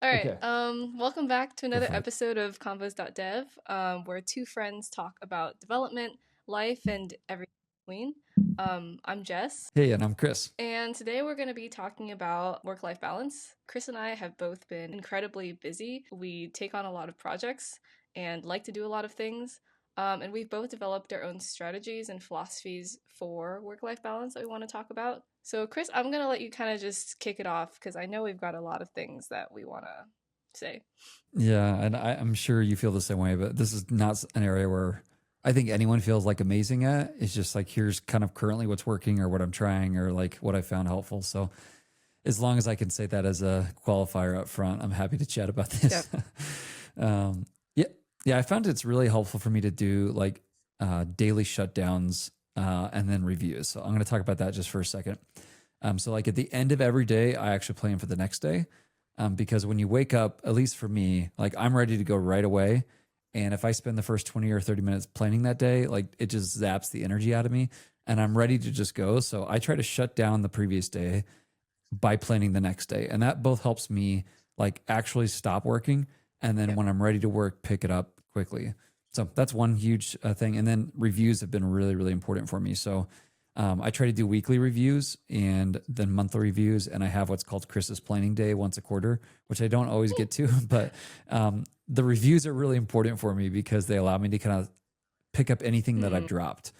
All right. Okay, Welcome back to go another for it. episode of Convos.dev, where two friends talk about development, life, and everything in between. I'm Jess, Hey, and I'm Chris. and today we're going to be talking about work-life balance. Chris and I have both been incredibly busy. We take on a lot of projects and like to do a lot of things. And we've both developed our own strategies and philosophies for work-life balance that we want to talk about. So, Chris, I'm going to let you kind of just kick it off because I know we've got a lot of things that we want to say. Yeah, and I'm sure you feel the same way, but this is not an area where I think anyone feels like amazing at. It's just like, here's kind of currently what's working or what I'm trying or like what I found helpful. So as long as I can say that as a qualifier up front, I'm happy to chat about Yep. this. Yeah, yeah, I found it's really helpful for me to do like daily shutdowns and then reviews. So I'm going to talk about that just for a second. So like at the end of every day, I actually plan for the next day. Because when you wake up, at least for me, like I'm ready to go right away. And if I spend the first 20 or 30 minutes planning that day, like it just zaps the energy out of me and I'm ready to just go. So I try to shut down the previous day by planning the next day. And that both helps me like actually stop working. And then Yep. when I'm ready to work, pick it up quickly. So that's one huge thing. And then reviews have been really, really important for me. So I try to do weekly reviews and then monthly reviews. And I have what's called Chris's planning day once a quarter, which I don't always get to. But the reviews are really important for me because they allow me to kind of pick up anything that I've Hmm. dropped.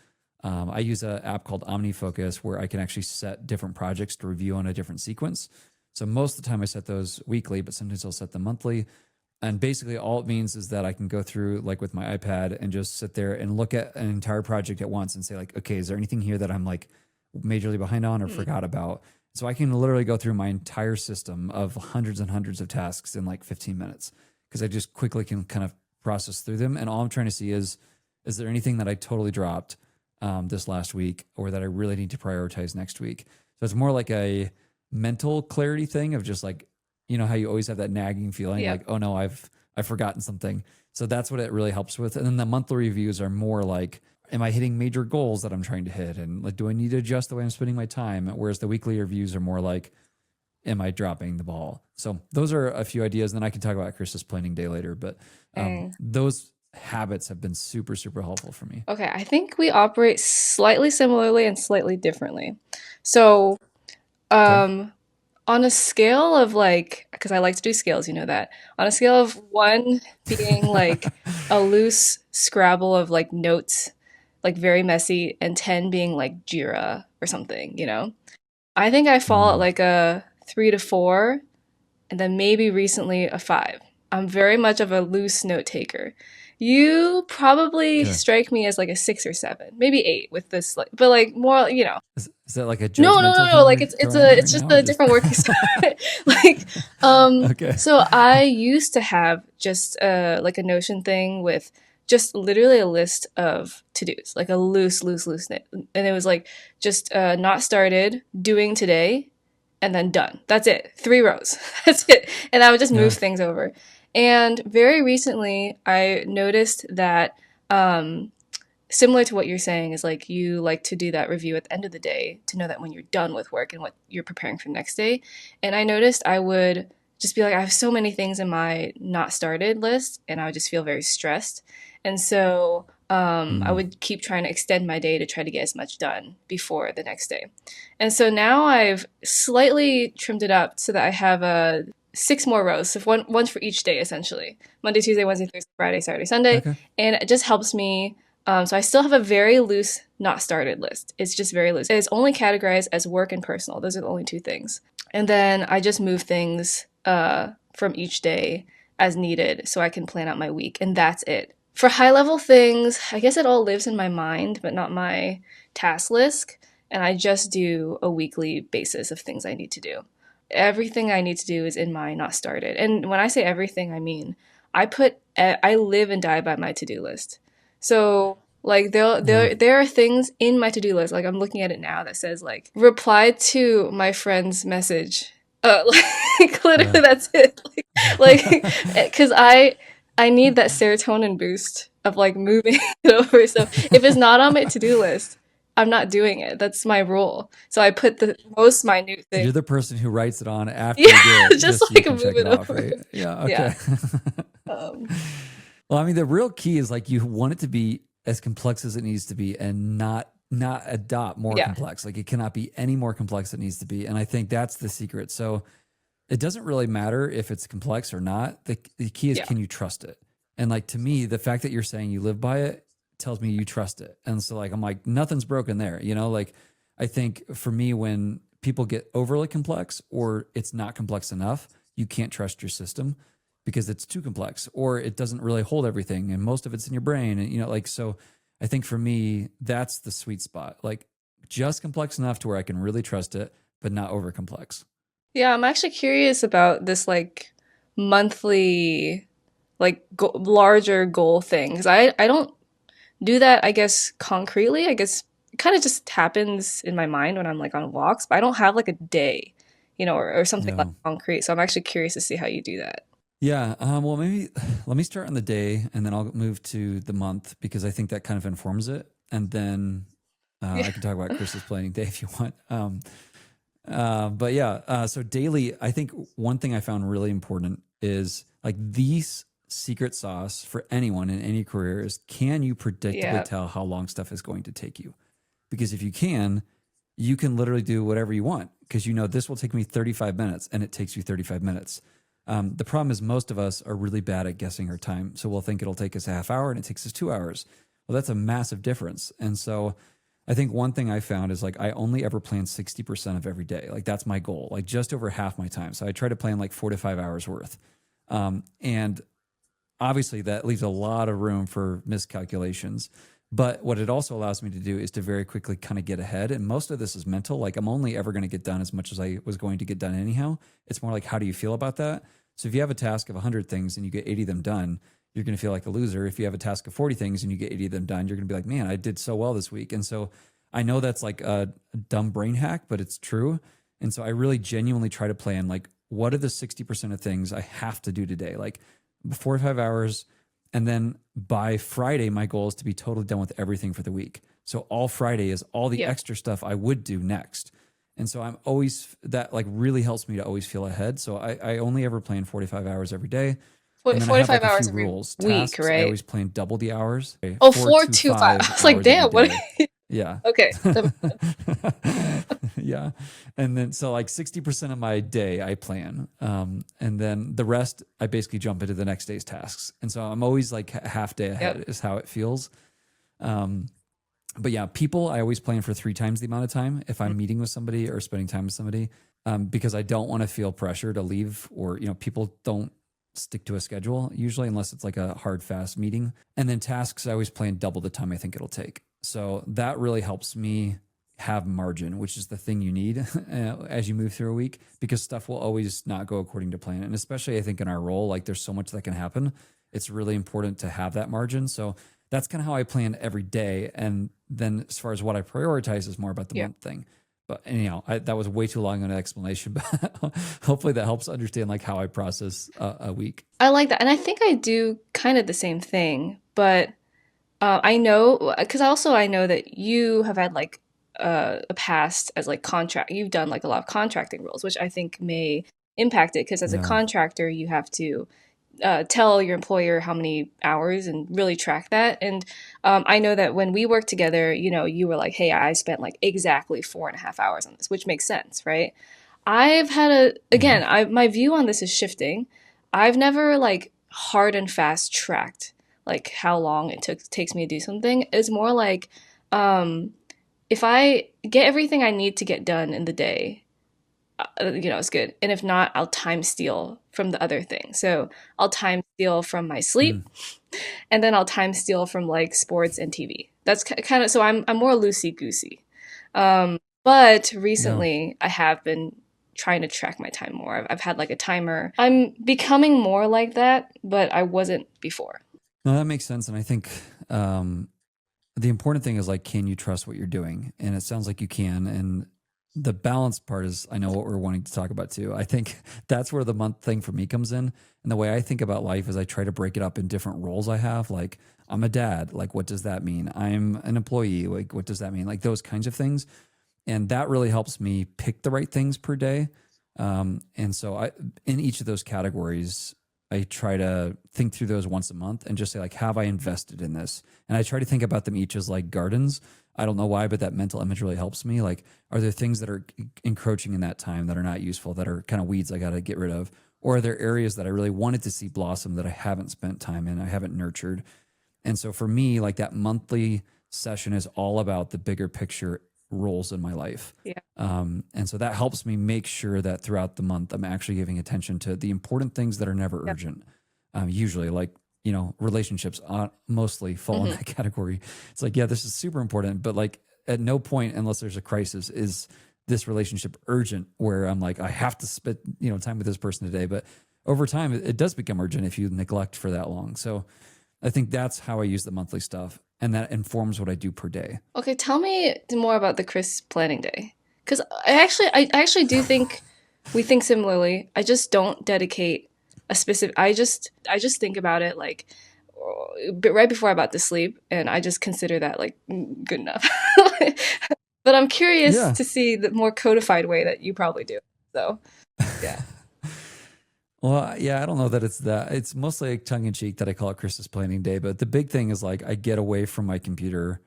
I use an app called OmniFocus where I can actually set different projects to review on a different sequence. So most of the time I set those weekly, but sometimes I'll set them monthly. And basically all it means is that I can go through like with my iPad and just sit there and look at an entire project at once and say like, okay, is there anything here that I'm like majorly behind on or Hmm. forgot about? So I can literally go through my entire system of hundreds and hundreds of tasks in like 15 minutes because I just quickly can kind of process through them. And all I'm trying to see is there anything that I totally dropped this last week or that I really need to prioritize next week? So it's more like a mental clarity thing of just like, you know how you always have that nagging feeling Yep. like, oh no, I've forgotten something. So that's what it really helps with. And then the monthly reviews are more like, am I hitting major goals that I'm trying to hit? And like, do I need to adjust the way I'm spending my time? Whereas the weekly reviews are more like, am I dropping the ball? So those are a few ideas. And then I can talk about Chris's planning day later. But Dang. those habits have been super, super helpful for me. Okay, I think we operate slightly similarly and slightly differently. So, Okay. um, on a scale of like, because I like to do scales, you know that. On a scale of one being like a loose scrabble of like notes, like very messy, and 10 being like Jira or something, you know? I think I fall at Mm, like a 3 to 4, and then maybe recently a 5. I'm very much of a loose note taker. You probably okay. strike me as like a 6 or 7, maybe 8 with this, like, but like more, you know. Is that like a No, no, judgmental no, no. thing Like you're it's throwing at me right it's just now, or a just different working style. like, okay? so I used to have just like a Notion thing with just literally a list of to dos, like a loose, and it was like just not started, doing today, and then done. That's it. 3 rows. That's it. And I would just move Yeah. things over. And very recently, I noticed that similar to what you're saying is like you like to do that review at the end of the day to know that when you're done with work and what you're preparing for the next day. And I noticed I would just be like, I have so many things in my not started list, and I would just feel very stressed. And so I Mm, would keep trying to extend my day to try to get as much done before the next day. And so now I've slightly trimmed it up so that I have 6 more rows, so once for each day essentially. Monday, Tuesday, Wednesday, Thursday, Friday, Saturday, Sunday. okay. And it just helps me, so I still have a very loose not started list. It's just very loose. It's only categorized as work and personal. Those are the only two things. And then I just move things from each day as needed so I can plan out my week. And that's it. For high level things, I guess it all lives in my mind, but not my task list. And I just do a weekly basis of things I need to do. Everything I need to do is in my not started. And when I say everything, I mean I live and die by my to-do list. So like Yeah. there are things in my to-do list. Like I'm looking at it now that says like reply to my friend's message. Like Yeah. literally that's it. Like because I need that serotonin boost of like moving it over. So if it's not on my to-do list, I'm not doing it. That's my rule. So I put the most minute So thing. you're the person who writes it on after you do Yeah, it, just just so you like can move check it it off, over. right? Yeah. Yeah. Okay. Um, Well, I mean, the real key is like you want it to be as complex as it needs to be, and not adopt more yeah. complex. Like it cannot be any more complex than it needs to be. And I think that's the secret. So it doesn't really matter if it's complex or not. The key is, Yeah. can you trust it? And like to me, the fact that you're saying you live by it tells me you trust it. And so like I'm like, nothing's broken there. You know, like I think for me, when people get overly complex or it's not complex enough, you can't trust your system because it's too complex or it doesn't really hold everything and most of it's in your brain. And you know, like so I think for me, that's the sweet spot. Like just complex enough to where I can really trust it, but not over complex. Yeah, I'm actually curious about this like monthly like larger goal thing because I don't do that, I guess, concretely. I guess it kind of just happens in my mind when I'm like on walks, but I don't have like a day, or something like Yeah. concrete. So I'm actually curious to see how you do that. Yeah. Well, maybe let me start on the day and then I'll move to the month because I think that kind of informs it. And then Yeah. I can talk about Chris's planning day if you want. But yeah, so daily, I think one thing I found really important is like these secret sauce for anyone in any career is can you predictably Yeah. tell how long stuff is going to take you? Because if you can literally do whatever you want because you know this will take me 35 minutes and it takes you 35 minutes. The problem is most of us are really bad at guessing our time. So we'll think it'll take us a half hour and it takes us 2 hours. Well, that's a massive difference. And so I think one thing I found is like I only ever plan 60% of every day. Like that's my goal, like just over half my time. So I try to plan like 4 to 5 hours worth. And obviously that leaves a lot of room for miscalculations. But what it also allows me to do is to very quickly kind of get ahead. And most of this is mental. Like I'm only ever going to get done as much as I was going to get done anyhow. It's more like, how do you feel about that? So if you have a task of 100 things and you get 80 of them done, you're going to feel like a loser. If you have a task of 40 things and you get 80 of them done, you're going to be like, man, I did so well this week. And so I know that's like a dumb brain hack, but it's true. And so I really genuinely try to plan like, what are the 60% of things I have to do today? Like 4 to 5 hours. And then by Friday, my goal is to be totally done with everything for the week. So all Friday is all the Yeah. extra stuff I would do next. And so I'm always, that like really helps me to always feel ahead. So I only ever plan 45 hours every day. And then I have 45 like a hours few every rules. week, Tasks, I right? always plan double the hours, okay, Oh, four four, to two, five. I five was like, hours every damn, what? day. Yeah. Okay. Yeah. And then, so like 60% of my day I plan. And then the rest, I basically jump into the next day's tasks. And so I'm always like half day Yep. ahead is how it feels. Um, but yeah, people, I always plan for 3 times the amount of time if I'm meeting with somebody or spending time with somebody, because I don't want to feel pressure to leave or, people don't stick to a schedule usually unless it's like a hard, fast meeting. And then tasks, I always plan double the time I think it'll take. So that really helps me have margin, which is the thing you need as you move through a week, because stuff will always not go according to plan. And especially I think in our role, like there's so much that can happen. It's really important to have that margin. So that's kind of how I plan every day. And then as far as what I prioritize is more about the Yeah. month thing. But anyhow, that was way too long an explanation, but hopefully that helps understand like how I process a week. I like that. And I think I do kind of the same thing, but I know because also I know that you have had like a past as like contract. You've done like a lot of contracting roles, which I think may impact it because as a Yeah. contractor, you have to tell your employer how many hours and really track that. And I know that when we worked together, you were like, hey, I spent like exactly 4.5 hours on this, which makes sense, right? I've had Yeah. again, my view on this is shifting. I've never like hard and fast tracked like how long it takes me to do something. It's more like um, if I get everything I need to get done in the day, it's good. And if not, I'll time steal from the other thing. So I'll time steal from my Mm. sleep, and then I'll time steal from like sports and TV. That's kind of so I'm more loosey goosey. But Yeah. recently, I have been trying to track my time more. I've had like a timer. I'm becoming more like that, but I wasn't before. No, that makes sense. And I think the important thing is like, can you trust what you're doing? And it sounds like you can. And the balance part is, I know what we're wanting to talk about too. I think that's where the month thing for me comes in. And the way I think about life is I try to break it up in different roles I have. Like, I'm a dad. Like, what does that mean? I'm an employee. Like, what does that mean? Like, those kinds of things. And that really helps me pick the right things per day. And so in each of those categories, I try to think through those once a month and just say, like, have I invested in this? And I try to think about them each as like gardens. I don't know why, but that mental image really helps me. Like, are there things that are encroaching in that time that are not useful, that are kind of weeds I got to get rid of? Or are there areas that I really wanted to see blossom that I haven't spent time in, I haven't nurtured? And so for me, like, that monthly session is all about the bigger picture roles in my life. Yeah. And so that helps me make sure that throughout the month, I'm actually giving attention to the important things that are never Yeah. urgent. Usually, like, relationships mostly fall in Hmm. that category. It's like, yeah, this is super important, but like, at no point, unless there's a crisis, is this relationship urgent where I'm like, I have to spend, time with this person today. But over time, it does become urgent if you neglect for that long. So I think that's how I use the monthly stuff, and that informs what I do per day. Okay, tell me more about the Chris planning day. Because I actually do think we think similarly. I just don't dedicate a specific. I just think about it like right before I'm about to sleep, and I just consider that like good enough. But I'm curious Yeah. to see the more codified way that you probably do. So yeah. Well, yeah, I don't know that it's that. It's mostly like tongue in cheek that I call it Christmas planning day. But the big thing is, like, I get away from my computer,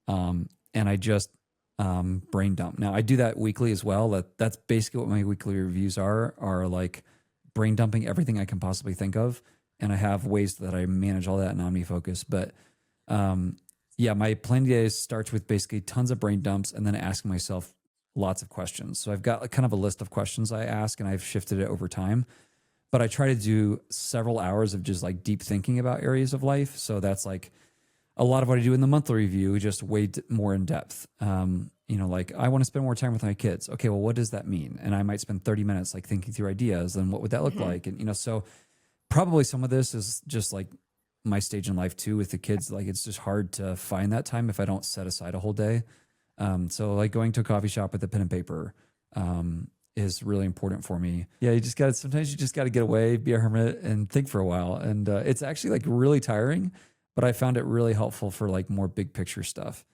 and I just brain dump. Now I do that weekly as well. That's basically what my weekly reviews are like brain dumping everything I can possibly think of. And I have ways that I manage all that in OmniFocus. But yeah, my planning day starts with basically tons of brain dumps and then asking myself lots of questions. So I've got like kind of a list of questions I ask, and I've shifted it over time, but I try to do several hours of just like deep thinking about areas of life. So that's like a lot of what I do in the monthly review, just way more in depth. Like, I want to spend more time with my kids. Okay, well, what does that mean? And I might spend 30 minutes like thinking through ideas and what would that look Hmm. like? And, so probably some of this is just like my stage in life too with the kids. Like, it's just hard to find that time if I don't set aside a whole day. So like going to a coffee shop with a pen and paper, is really important for me. Yeah, sometimes you just got to get away, be a hermit, and think for a while. And it's actually like really tiring, but I found it really helpful for like more big picture stuff.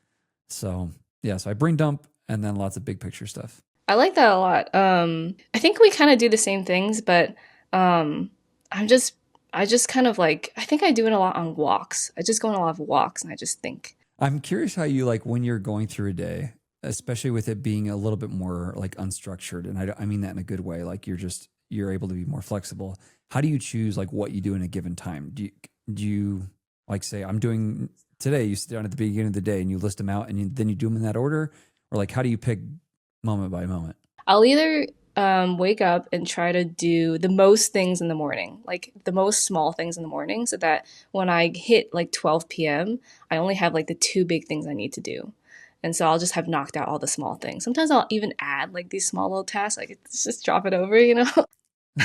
So yeah, so I brain dump and then lots of big picture stuff. I like that a lot. I think we kind of do the same things, but um, I'm just, I just kind of like, I think I do it a lot on walks. I just go on a lot of walks and I just think. I'm curious how you, like, when you're going through a day, especially with it being a little bit more like unstructured, and I mean that in a good way. Like, you're able to be more flexible. How do you choose like what you do in a given time? Do you like say, I'm doing today? You sit down at the beginning of the day and you list them out, and then you do them in that order, or like how do you pick moment by moment? I'll either wake up and try to do the most things in the morning, like the most small things in the morning, so that when I hit like 12 p.m., I only have like the two big things I need to do. And so I'll just have knocked out all the small things. Sometimes I'll even add like these small little tasks, like just drop it over. The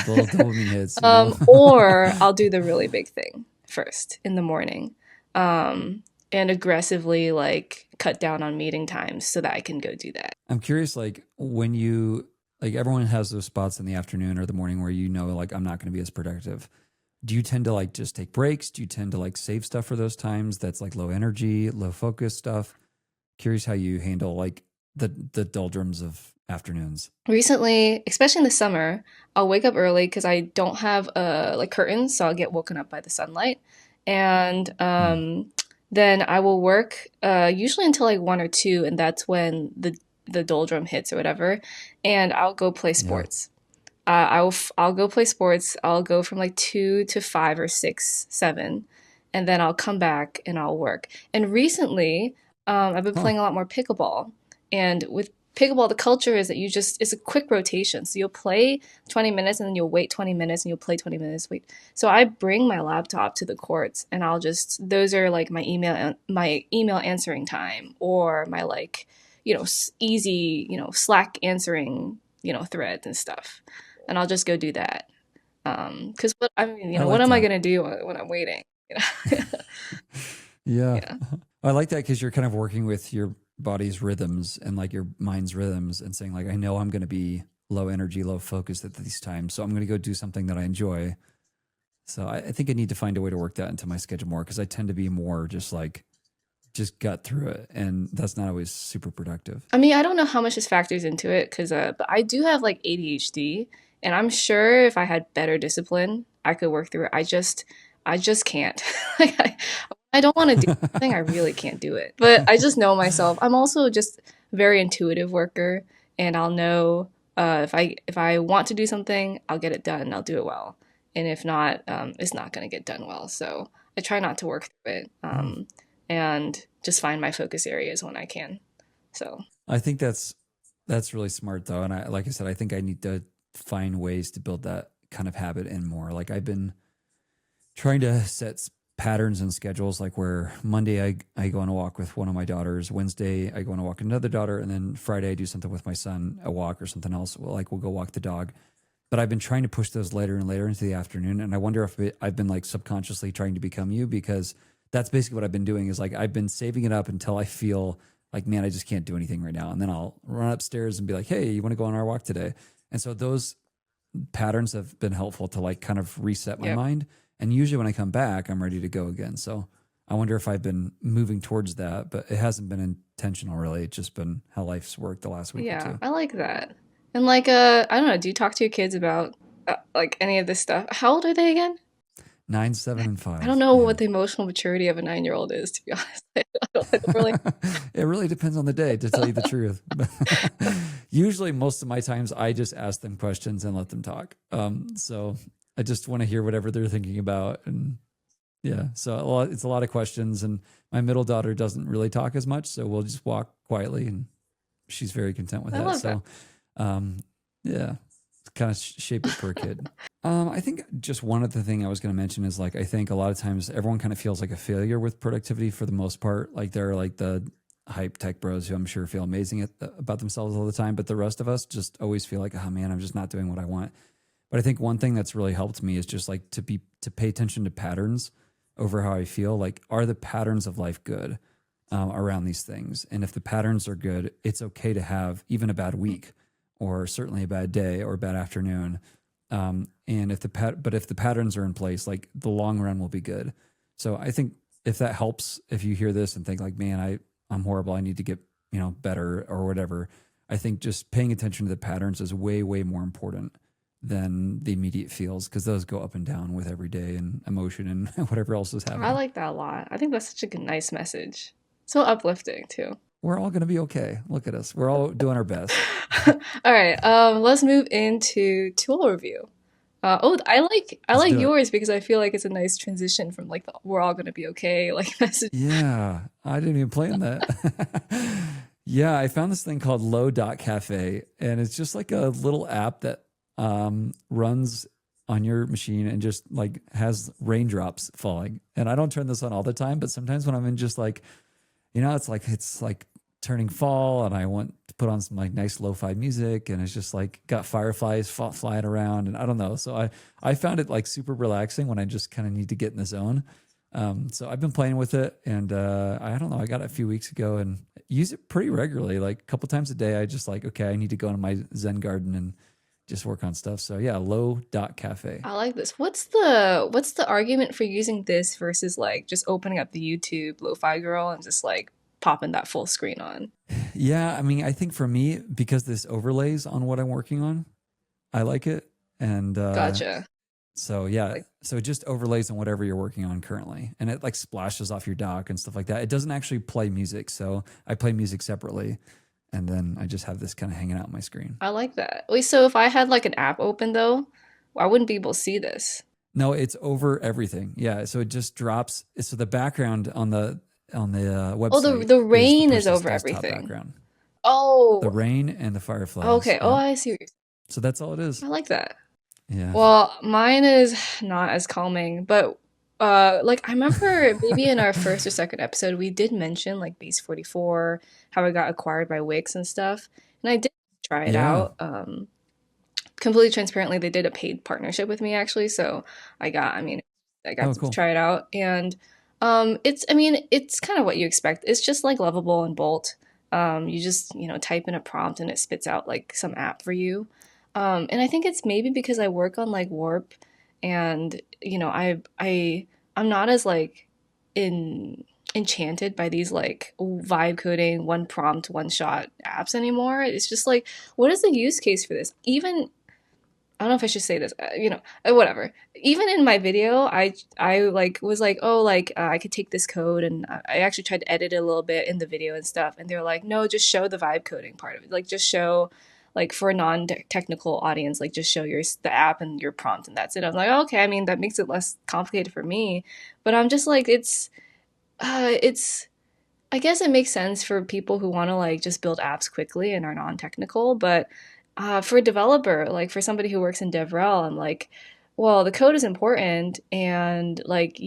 little dopamine hits, Or I'll do the really big thing first in the morning, and aggressively like cut down on meeting times so that I can go do that. I'm curious, like, when you, like, everyone has those spots in the afternoon or the morning where like, I'm not going to be as productive. Do you tend to like just take breaks? Do you tend to like save stuff for those times that's like low energy, low focus stuff? Curious how you handle like the doldrums of afternoons. Recently, especially in the summer, I'll wake up early because I don't have like curtains, so I'll get woken up by the sunlight, and Hmm. then I will work usually until like 1 or 2, and that's when the doldrum hits or whatever, and I'll go play Yeah. sports. I'll go play sports. I'll go from like 2 to 5 or 6, 7, and then I'll come back and I'll work. And recently, I've been Huh. playing a lot more pickleball. And with pickleball, the culture is that it's a quick rotation. So you'll play 20 minutes and then you'll wait 20 minutes and you'll play 20 minutes. Wait. So I bring my laptop to the courts and those are like my email answering time or my like, easy, Slack answering, threads and stuff, and I'll just go do that. Because what I mean, I what like am I that. gonna do when I'm waiting? You know? Yeah. Yeah. I like that because you're kind of working with body's rhythms and like your mind's rhythms and saying like, I know I'm going to be low energy, low focused at these times. So I'm going to go do something that I enjoy. So I think I need to find a way to work that into my schedule more because I tend to be more just gut through it. And that's not always super productive. I mean, I don't know how much this factors into it because, but I do have like ADHD, and I'm sure if I had better discipline, I could work through it. I just can't. like I don't want to do something, I really can't do it. But I just know myself. I'm also just a very intuitive worker, and I'll know if I want to do something, I'll get it done. And I'll do it well, and if not, it's not going to get done well. So I try not to work through it, and just find my focus areas when I can. So I think that's really smart though. And I, like I said, I think I need to find ways to build that kind of habit in more. Like I've been trying to set patterns and schedules like where Monday I go on a walk with one of my daughters, Wednesday I go on a walk with another daughter, and then Friday I do something with my son, a walk or something else. Like we'll go walk the dog. But I've been trying to push those later and later into the afternoon. And I wonder if I've been like subconsciously trying to become you because that's basically what I've been doing is like I've been saving it up until I feel like, man, I just can't do anything right now. And then I'll run upstairs and be like, hey, you want to go on our walk today? And so those patterns have been helpful to like kind of reset my yep. mind. And usually when I come back, I'm ready to go again. So I wonder if I've been moving towards that, but it hasn't been intentional really. It's just been how life's worked the last week or Yeah, two. I like that. And like, I don't know. Do you talk to your kids about like any of this stuff? How old are they again? 9, 7, and I don't 5. know Yeah. what the emotional maturity of a 9-year-old is, to be honest. I don't really. It really depends on the day, to tell you the truth. Usually, most of my times, I just ask them questions and let them talk. So I just want to hear whatever they're thinking about, and yeah. So it's a lot of questions, and my middle daughter doesn't really talk as much, so we'll just walk quietly, and she's very content with I that. love that. So, yeah, kind of shape it for a kid. I think just one other thing I was going to mention is like I think a lot of times everyone kind of feels like a failure with productivity for the most part. Like there are like the hype tech bros who I'm sure feel amazing about themselves all the time, but the rest of us just always feel like, oh man, I'm just not doing what I want. But I think one thing that's really helped me is just like to pay attention to patterns over how I feel. Like, are the patterns of life good around these things? And if the patterns are good, it's okay to have even a bad week, or certainly a bad day or a bad afternoon. And if if the patterns are in place, like the long run will be good. So I think if that helps, if you hear this and think like, man, I'm horrible, I need to get, better or whatever. I think just paying attention to the patterns is way, way more important than the immediate feels because those go up and down with every day and emotion and whatever else is I happening. like that a lot. I think that's such a good, nice message. So uplifting too. We're all going to be okay. Look at us. We're all doing our best. All right, let's move into tool review. I Let's like do it. yours because I feel like it's a nice transition from like the we're all gonna be okay like message. Yeah, I didn't even plan that. Yeah, I found this thing called lo.cafe, and it's just like a little app that runs on your machine and just like has raindrops falling. And I don't turn this on all the time, but sometimes when I'm in just like, it's like turning fall, and I want to put on some like nice lo-fi music, and it's just like got fireflies flying around, and I don't know. So I found it like super relaxing when I just kind of need to get in the zone. So I've been playing with it, and I don't know. I got it a few weeks ago and use it pretty regularly, like a couple times a day. I just like, okay, I need to go into my Zen garden and just work on stuff. So yeah, lo.cafe. I like this. What's the argument for using this versus like just opening up the YouTube Lo-Fi Girl and just like popping that full screen on? Yeah, I mean, I think for me, because this overlays on what I'm working on, I like it. And Gotcha. so yeah, Like so it just overlays on whatever you're working on currently, and it like splashes off your dock and stuff like that. It doesn't actually play music, so I play music separately, and then I just have this kind of hanging out on my screen. I like that. Wait, so if I had like an app open though, I wouldn't be able to see this. No, it's over everything. Yeah, so it just drops. So the background on the Oh, website the is the rain is person's over desktop everything. background, the Oh, rain and the fireflies. okay. Oh, Yep. I see what you're So that's all it is. I like that. Yeah. Well, mine is not as calming, but like I remember maybe in our first or second episode we did mention like Base 44, how it got acquired by Wix and stuff. And I did try it Yeah. out. Completely transparently, they did a paid partnership with me actually, so I got Oh, to cool. try it out and it's kind of what you expect. It's just like Lovable and Bolt. You just, type in a prompt and it spits out like some app for you. And I think it's maybe because I work on like Warp, and I'm not as like in enchanted by these like vibe coding, one prompt, one shot apps anymore. It's just like, what is the use case for this? Even I don't know if I should say this, whatever. Even in my video, I like was like, oh, like I could take this code, and I actually tried to edit it a little bit in the video and stuff. And they're like, no, just show the vibe coding part of it. Like, just show, like for a non-technical audience, like just show the app and your prompt, and that's it. I'm like, oh, okay. I mean, that makes it less complicated for me, but I'm just like, it's. I guess it makes sense for people who want to like just build apps quickly and are non-technical, but for a developer, like for somebody who works in DevRel, I'm like, well, the code is important, and like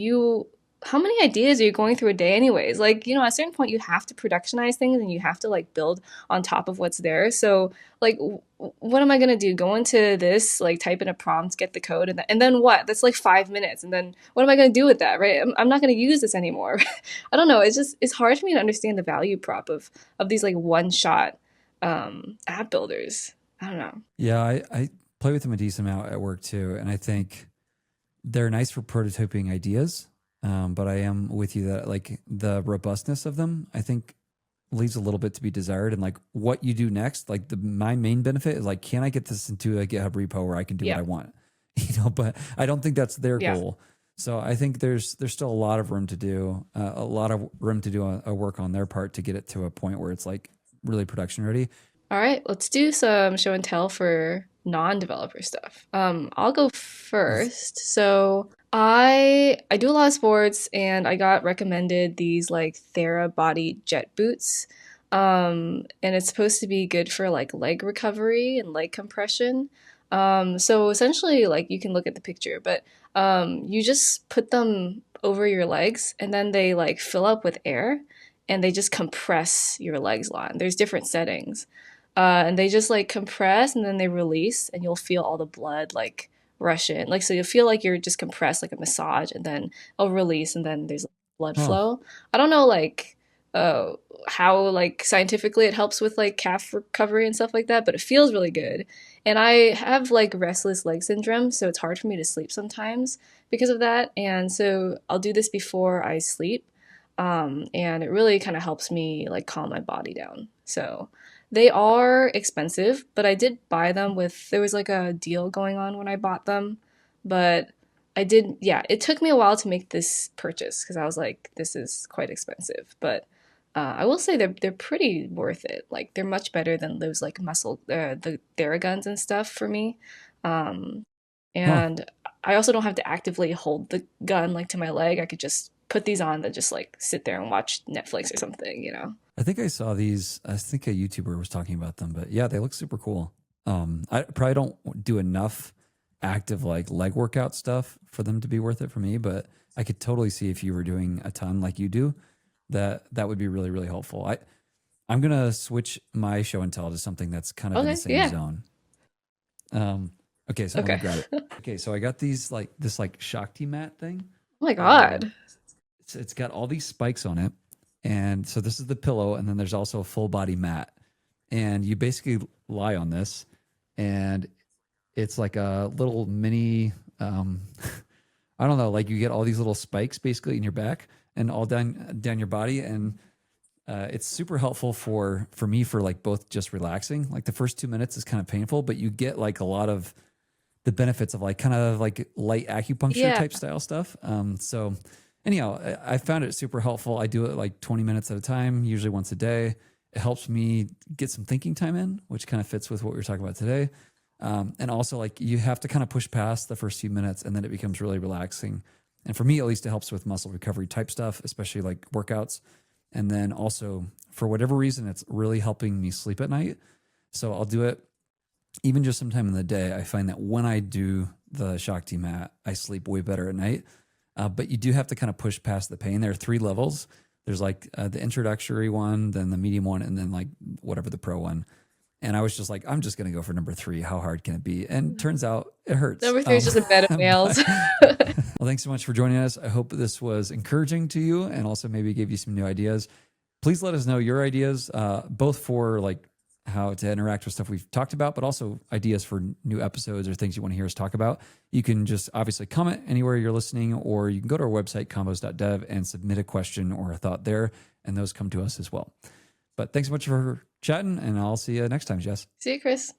how many ideas are you going through a day anyways? Like, at a certain point you have to productionize things and you have to like build on top of what's there. So like, what am I gonna do? Go into this, like type in a prompt, get the code, and then what? That's like 5 minutes, and then what am I gonna do with that, right? I'm not gonna use this anymore. I don't know. It's hard for me to understand the value prop of these like one shot app builders. I don't know. Yeah, I play with them a decent amount at work too, and I think they're nice for prototyping ideas. But I am with you that like the robustness of them, I think leaves a little bit to be desired. And like what you do next, like my main benefit is like, can I get this into a GitHub repo where I can do what I want? But I don't think that's their goal. So I think there's still a lot of room to do, a work on their part to get it to a point where it's like really production ready. All right, let's do some show and tell for non-developer stuff. I'll go first. So I do a lot of sports, and I got recommended these like Therabody JetBoots. And it's supposed to be good for like leg recovery and leg compression. So essentially, like you can look at the picture, but you just put them over your legs, and then they like fill up with air, and they just compress your legs a lot. And there's different settings. And they just like compress, and then they release, and you'll feel all the blood like rush in. Like, so you'll feel like you're just compressed like a massage, and then it'll release, and then there's blood flow. I don't know like how like scientifically it helps with like calf recovery and stuff like that, but it feels really good. And I have like restless leg syndrome, so it's hard for me to sleep sometimes because of that. And so I'll do this before I sleep. And it really kind of helps me like calm my body down. So they are expensive, but I did buy them there was like a deal going on when I bought them. But it took me a while to make this purchase because I was like, this is quite expensive. But I will say they're pretty worth it. Like they're much better than those like the Theraguns and stuff for me. And I also don't have to actively hold the gun like to my leg. I could just put these on that just like sit there and watch Netflix or something. I think I saw these. I think a YouTuber was talking about them, but yeah, they look super cool. I probably don't do enough active like leg workout stuff for them to be worth it for me, but I could totally see if you were doing a ton like you do, that would be really, really helpful. I'm gonna switch my show and tell to something that's kind of in the same zone. Okay, so I'm gonna grab it. Okay, so I got this like Shakti mat thing. Oh my god. It's got all these spikes on it. And so this is the pillow, and then there's also a full body mat. And you basically lie on this, and it's like a little mini, I don't know, like you get all these little spikes basically in your back and all down your body. And it's super helpful for me for like both just relaxing. Like the first 2 minutes is kind of painful, but you get like a lot of the benefits of like kind of like light acupuncture type style stuff. So anyhow, I found it super helpful. I do it like 20 minutes at a time, usually once a day. It helps me get some thinking time in, which kind of fits with what we were talking about today. And also like you have to kind of push past the first few minutes, and then it becomes really relaxing. And for me, at least, it helps with muscle recovery type stuff, especially like workouts. And then also for whatever reason, it's really helping me sleep at night. So I'll do it even just sometime in the day. I find that when I do the Shakti mat, I sleep way better at night. But you do have to kind of push past the pain. There are 3 levels. There's like the introductory one, then the medium one, and then like whatever the pro one. And I was just like, I'm just going to go for number 3. How hard can it be? And turns out it hurts. Number 3 is just a bed of nails. Well, thanks so much for joining us. I hope this was encouraging to you and also maybe gave you some new ideas. please let us know your ideas, both for like how to interact with stuff we've talked about, but also ideas for new episodes or things you want to hear us talk about. You can just obviously comment anywhere you're listening, or you can go to our website, combos.dev, and submit a question or a thought there, and those come to us as well. But thanks so much for chatting, and I'll see you next time, Jess. See you, Chris.